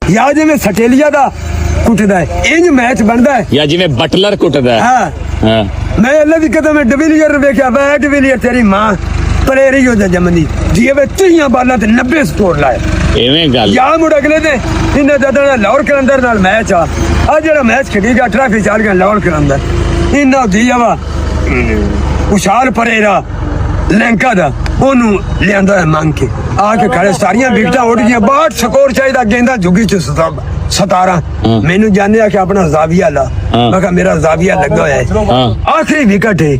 या जिवें सटेलिया दा कुटदा है इंज मैच बनदा है या जिवें बटलर कुटदा है। हाँ हाँ मैं अल्लाह दी कसम है डिविलियर वेख्या बै डिविलियर तेरी मां प्लेयर ही हो जा जमनी जी वे 30 बालां ते 90 स्कोर लाए एवें गल या मुड़ अगले दिन इन्हें जदना लाहौर कलंदर नाल मैच आ जेड़ा मैच खेडेगा ट्रैफिक चाल गया लाहौर कलंदर इन्ना दी वा उछाल परेरा लंका दा ओनू लियांदा है मांग के आके खड़े सारियां विकेटां उड़ गईयां 62 स्कोर चाहिदा गेंदा झुगी च 17 मैनू जाने कि अपना जाविया ला मैं कहा मेरा जाविया लगा होया है आखिरी विकेट है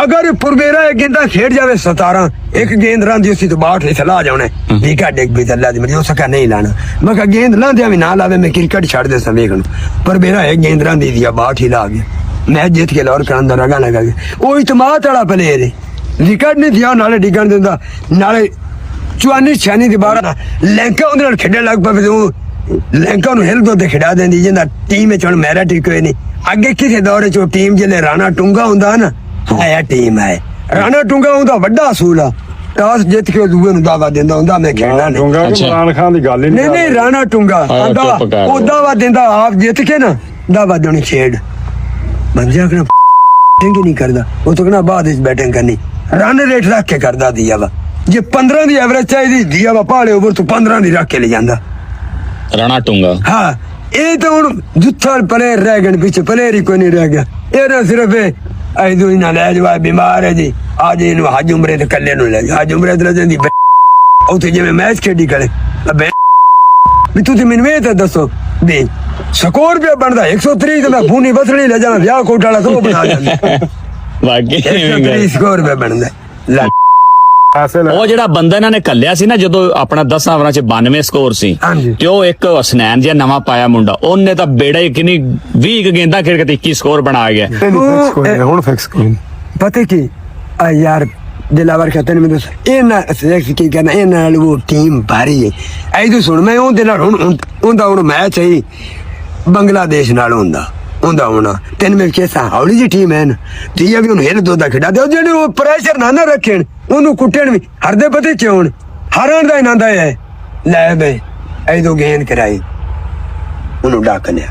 अगर पुरबेरा एक गेंदा खेड जावे 17 एक गेंद रंदी उसी तो 62 चला जाने विकेट एक भी अल्लाह दी मर्जी हो सका नहीं लाना मैं कहा गेंद लांदे भी ना लावे मैं क्रिकेट छड़ दे सवेखन पुरबेरा एक गेंद रंदी दिया 62 ही ला गया मैच जीत के लाहौर कलंदर रगा लगा गया वो इतमाद वाला प्लेयर है विकेट नहीं दिया नाले डिगण दिंदा नाले 54 ਦੀ ਬਾਰਾ ਲੰਕਾ ਉਹਦੇ ਨਾਲ ਖੇਡਣ ਲੱਗ ਪਵੇ ਤੂੰ ਲੰਕਾ ਨੂੰ ਹਿਲ ਦੋ ਖਿਡਾ ਦਿੰਦੀ ਜਿੰਦਾ ਟੀਮ ਵਿੱਚ ਹੁਣ ਮੇਰਾ ਠੀਕ ਹੋਏ ਨਹੀਂ ਅੱਗੇ ਕਿਸੇ ਦੌਰ ਚ ਟੀਮ ਜਿਹਨੇ ਰਾਣਾ ਟੁੰਗਾ ਹੁੰਦਾ ਨਾ ਆਇਆ ਟੀਮ ਹੈ ਰਾਣਾ ਟੁੰਗਾ ਹੁੰਦਾ ਵੱਡਾ ਅਸੂਲ ਆ ਟਾਸ ਜਿੱਤ ਕੇ ਦੂਏ ਨੂੰ ਦਾਵਾ ਦਿੰਦਾ ਹੁੰਦਾ ਮੈਂ ਖੇਡਣਾ ਨਹੀਂ ਟੁੰਗਾ ਕਿ ਇਮਰਾਨ ਖਾਨ ਦੀ ਗੱਲ ਹੀ ਨਹੀਂ ਰਾਣਾ ਟੁੰਗਾ ਆਂਦਾ ਉਹ ਦਾਵਾ ਦਿੰਦਾ ਆਪ ਜਿੱਤ ਕੇ ਨਾ ਦਾਵਾ ਦੇਣੀ ਖੇਡ ਬੰਜਾ ਕਿ ਬੈਟਿੰਗ ਨਹੀਂ ਕਰਦਾ ਉਹ ਤਾਂ ਕਹਿੰਦਾ ਬਾਅਦ ਵਿੱਚ ਬੈਟਿੰਗ ਕਰਨੀ ਰਨ ਰੇਟ ਰੱਖ ਕੇ ਕਰਦਾ ਦਿਆ ਵਾ ਜੇ 15 ਦੀ ਐਵਰੇਜ ਚਾਹੀਦੀ ਦਿਆ ਵਾ ਪਹਾੜੇ ਉੱਪਰ ਤੂੰ 15 ਦੀ ਰੱਖ ਕੇ ਲੈ ਜਾਂਦਾ ਰਾਣਾ ਟੁੰਗਾ ਹਾਂ ਇਹ ਤਾਂ ਹੁਣ ਜੁੱਥਾ ਪਲੇਅਰ ਰਹਿ ਗਏ ਪਿੱਛੇ ਪਲੇਅਰ ਹੀ ਕੋਈ ਨਹੀਂ ਰਹਿ ਗਿਆ ਇਹ ਤਾਂ ਸਿਰਫ ਇਹ ਦੂਈ ਨਾਲ ਲੈ ਜਵਾ ਬਿਮਾਰ ਹੈ ਜੀ ਅੱਜ ਇਹਨੂੰ ਹਜ ਉਮਰੇ ਤੇ ਕੱਲੇ ਨੂੰ ਲੈ ਜਾ ਹਜ ਉਮਰੇ ਤੇ ਜਾਂਦੀ ਉੱਥੇ ਜਿਵੇਂ ਮੈਚ ਖੇਡੀ ਕਰੇ ਵੀ ਤੁਸੀਂ ਮੈਨੂੰ ਇਹ ਤਾਂ ਦੱਸੋ ਵੀ ਸਕੋਰ ਵੀ ਬਣਦਾ 130 ਤੇ ਮੈਂ ਫੂਨੀ ਬਸਣੀ ਲੈ ਜਾਣਾ ਵਿਆਹ ਕੋਟ ਵਾਲਾ ਤੋਂ ਬਣਾ ਜਾਂਦਾ ਵਾਕਈ 130 ਸਕੋਰ ਵੀ ਬਣਦਾ ਉਹ ਜਿਹੜਾ ਬੰਦਾ ਇਹਨਾਂ ਨੇ ਕੱਲਿਆ ਸੀ ਨਾ ਜਦੋਂ ਆਪਣਾ 10 ਓਵਰਾਂ ਚ 92 ਸਕੋਰ ਸੀ ਤੇ ਉਹ ਇੱਕ ਹਸਨੈਨ ਜਿਹਾ ਨਵਾਂ ਪਾਇਆ ਮੁੰਡਾ ਉਹਨੇ ਤਾਂ ਬੇੜਾ ਹੀ ਕਿੰਨੀ 20 ਗੇਂਦਾਂ ਖੇਡ ਕੇ 21 ਸਕੋਰ ਬਣਾ ਗਿਆ ਹੁਣ ਫਿਕਸ ਕੋਈ ਪਤਾ ਕੀ ਆ ਯਾਰ ਦਿਲਾਵਰ ਖਤਨ ਮੈਨੂੰ ਇਹ ਨਾ ਸਿਲੈਕਟ ਕੀ ਕਰਨਾ ਇਹ ਨਾਲ ਉਹ ਟੀਮ ਭਾਰੀ ਹੈ ਐ ਤੂੰ ਸੁਣ ਮੈਂ ਉਹਦੇ ਨਾਲ ਹੁਣ ਮੈਚ ਹੈ ਬੰਗਲਾਦੇਸ਼ ਨਾਲ ਹੁੰਦਾ ਹੋਣਾ ਤਿੰਨ ਮਿਲ ਕੇ ਹੌਲੀ ਜੀ ਟੀਮ ਹੈ ਤੇ ਇਹ ਵੀ ਉਹਨੂੰ ਹਿੱਲ ਦੋ ਦਾ ਖਿਡਾ ਦੇ ਜਿਹੜੇ ਉਹ ਪ੍ਰੈਸ਼ਰ ਨਾ ਰੱਖਣ ਉਹਨੂੰ ਕੁੱਟਣ ਵੀ ਹਰਦੇ ਪਤੇ ਕਿਉਂ ਹਰਨ ਦਾ ਇਨਾਂਦਾ ਹੈ ਲੈ ਬਈ ਐਦੋਂ ਗੇਂਦ ਕਰਾਈ ਉਹਨੂੰ ਡੱਕ ਲਿਆ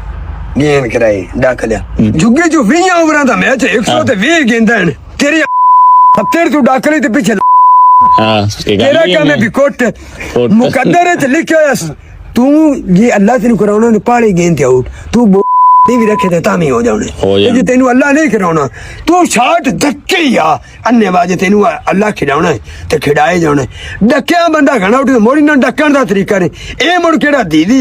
ਗੇਂਦ ਕਰਾਈ ਡੱਕ ਲਿਆ ਜੁੱਗੇ ਜੋ 20 ਓਵਰਾਂ ਦਾ ਮੈਚ 120 ਗੇਂਦਾਂ ਤੇਰੀ ਹੱਥੇਰ ਤੂੰ ਡੱਕ ਲਈ ਤੇ ਪਿੱਛੇ ਤੇਰਾ ਕੰਮ ਹੈ ਵੀ ਕੁੱਟ ਮੁਕੱਦਰ ਚ ਲਿਖਿਆ ਹੋਇਆ ਤੂੰ ਜੇ ਅੱਲਾ ਤੈਨੂੰ ਕਰਾਉਣਾ ਨੂੰ ਪਾਲੀ ਗੇਂਦ ਤੇ ਆਊਟ ਤੂੰ भी रखे थे तामी हो जाने जे तेनू अल्लाह नहीं खिलाना तू शाट धक्के ही आ अन्नेबाज तेनू अल्लाह खिलाना है ते खिलाए जाना डक्या बंदा घना उठ मोड़ी ना डकण दा तरीका नहीं ए मुड़ केड़ा दीदी